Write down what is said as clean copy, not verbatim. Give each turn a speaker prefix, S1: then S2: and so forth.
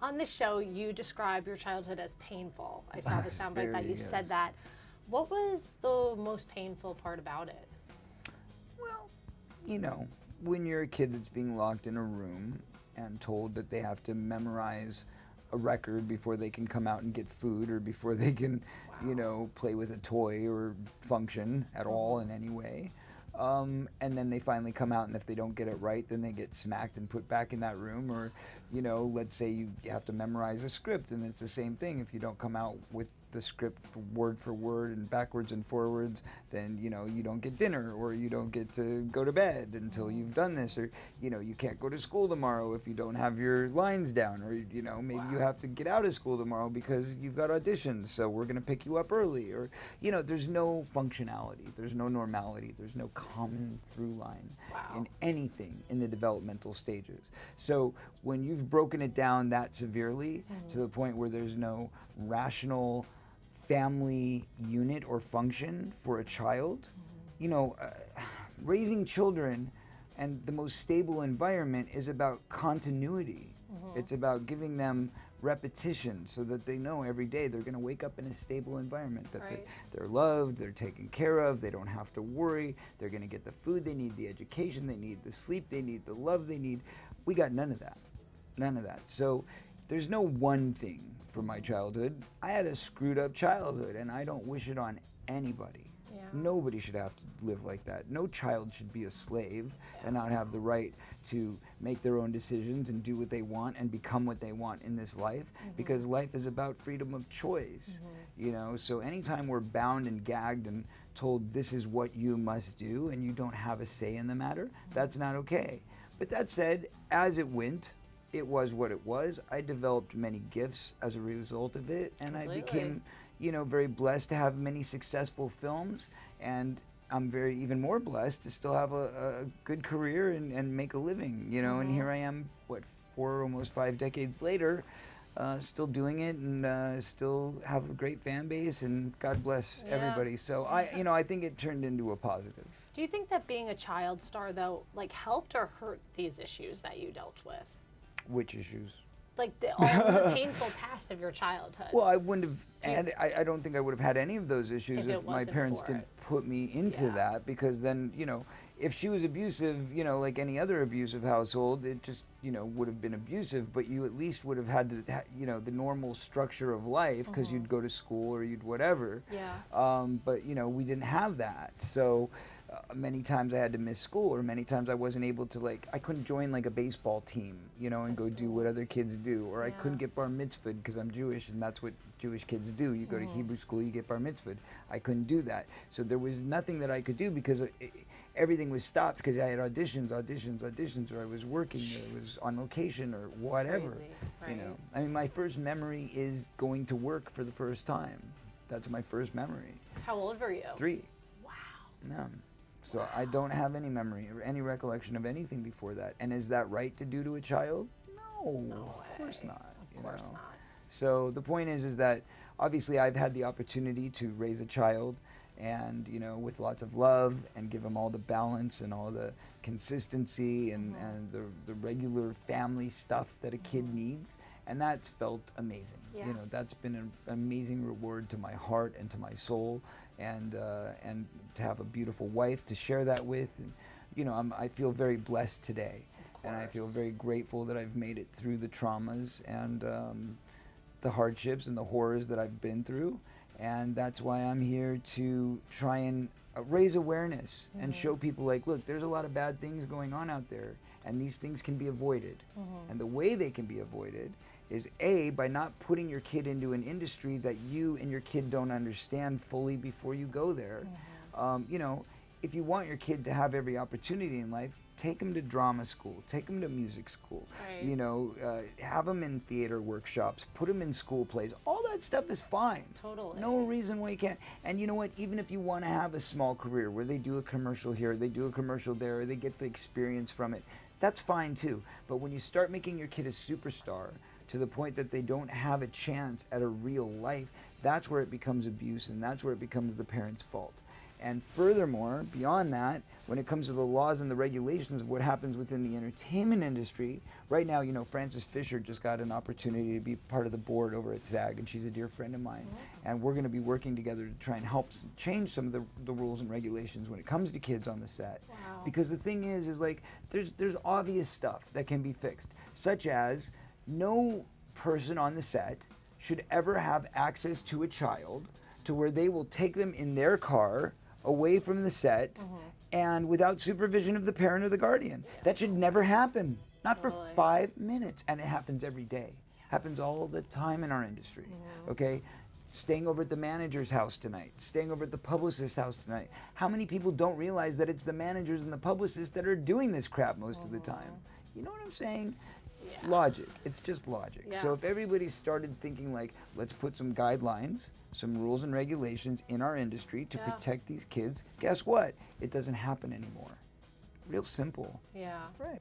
S1: On this show, you describe your childhood as painful. I saw the soundbite that you
S2: Yes.
S1: said that. What was the most painful part about it?
S2: Well, you know, when you're a kid that's being locked in a room and told that they have to memorize a record before they can come out and get food or before they can, play with a toy or function at all in any way. And then they finally come out, and if they don't get it right, then they get smacked and put back in that room. Or, let's say you have to memorize a script, and it's the same thing. If you don't come out with the script word for word and backwards and forwards, then you don't get dinner, or you don't get to go to bed until you've done this, or you can't go to school tomorrow if you don't have your lines down, or maybe you have to get out of school tomorrow because you've got auditions, so we're going to pick you up early, or there's no functionality, there's no normality, there's no common through line in anything in the developmental stages. So when you've broken it down that severely to the point where there's no rational family unit or function for a child, raising children and the most stable environment is about continuity. It's about giving them repetition so that they know every day they're going to wake up in a stable environment, that they're loved, they're taken care of, they don't have to worry, they're going to get the food they need, the education they need, the sleep they need, the love they need. We got none of that. None of that. So there's no one thing for my childhood. I had a screwed up childhood, and I don't wish it on anybody.
S1: Yeah.
S2: Nobody should have to live like that. No child should be a slave and not have the right to make their own decisions and do what they want and become what they want in this life, because life is about freedom of choice. So anytime we're bound and gagged and told this is what you must do and you don't have a say in the matter, that's not okay. But that said, as it went, it was what it was. I developed many gifts as a result of it, and I became, very blessed to have many successful films, and I'm even more blessed to still have a good career and make a living, and here I am, 4, almost 5 decades later, still doing it, and still have a great fan base, and God bless everybody. So I think it turned into a positive.
S1: Do you think that being a child star, though, helped or hurt these issues that you dealt with?
S2: Which issues?
S1: All the painful past of your childhood.
S2: Well, I wouldn't have, and I don't think I would have had any of those issues if my parents didn't put me into that, because then, if she was abusive, like any other abusive household, it just, would have been abusive, but you at least would have had to, the normal structure of life, because you'd go to school or you'd whatever.
S1: Yeah.
S2: But, we didn't have that. So many times I had to miss school, or many times I wasn't able to, I couldn't join a baseball team, and go do what other kids do, or I couldn't get bar mitzvahed because I'm Jewish, and that's what Jewish kids do. You go to Hebrew school, you get bar mitzvahed. I couldn't do that. So there was nothing that I could do, because everything was stopped, because I had auditions, or I was working, or I was on location, or whatever.
S1: Crazy. Right.
S2: I mean, my first memory is going to work for the first time. That's my first memory.
S1: How old were you?
S2: 3.
S1: Wow.
S2: No. So I don't have any memory or any recollection of anything before that. And is that right to do to a child? No, of course not.
S1: Of course not.
S2: So the point is that obviously I've had the opportunity to raise a child, and with lots of love, and give them all the balance and all the consistency and the regular family stuff that a kid needs, and that's felt amazing.
S1: Yeah.
S2: That's been an amazing reward to my heart and to my soul, and to have a beautiful wife to share that with, and I feel very blessed today, and I feel very grateful that I've made it through the traumas and the hardships and the horrors that I've been through. And that's why I'm here to try and raise awareness and show people, look, there's a lot of bad things going on out there, and these things can be avoided. And the way they can be avoided is, A, by not putting your kid into an industry that you and your kid don't understand fully before you go there. If you want your kid to have every opportunity in life, take them to drama school, take them to music school, have them in theater workshops, put them in school plays. All that stuff is fine.
S1: Totally.
S2: No reason why you can't. And you know what? Even if you want to have a small career where they do a commercial here, they do a commercial there, or they get the experience from it, that's fine too. But when you start making your kid a superstar to the point that they don't have a chance at a real life, that's where it becomes abuse, and that's where it becomes the parent's fault. And furthermore, beyond that, when it comes to the laws and the regulations of what happens within the entertainment industry, right now, Frances Fisher just got an opportunity to be part of the board over at SAG, and she's a dear friend of mine. And we're going to be working together to try and help change some of the rules and regulations when it comes to kids on the set.
S1: Wow.
S2: Because the thing is like, there's obvious stuff that can be fixed, such as no person on the set should ever have access to a child to where they will take them in their car away from the set and without supervision of the parent or the guardian. That should never happen. Not for 5 minutes. And it happens every day. Happens all the time in our industry. Okay? Staying over at the manager's house tonight. Staying over at the publicist's house tonight. How many people don't realize that it's the managers and the publicists that are doing this crap most of the time? You know what I'm saying?
S1: Yeah.
S2: Logic. It's just logic.
S1: Yeah.
S2: So if everybody started thinking like, let's put some guidelines, some rules and regulations in our industry to protect these kids, guess what? It doesn't happen anymore. Real simple.
S1: Yeah.
S2: Right.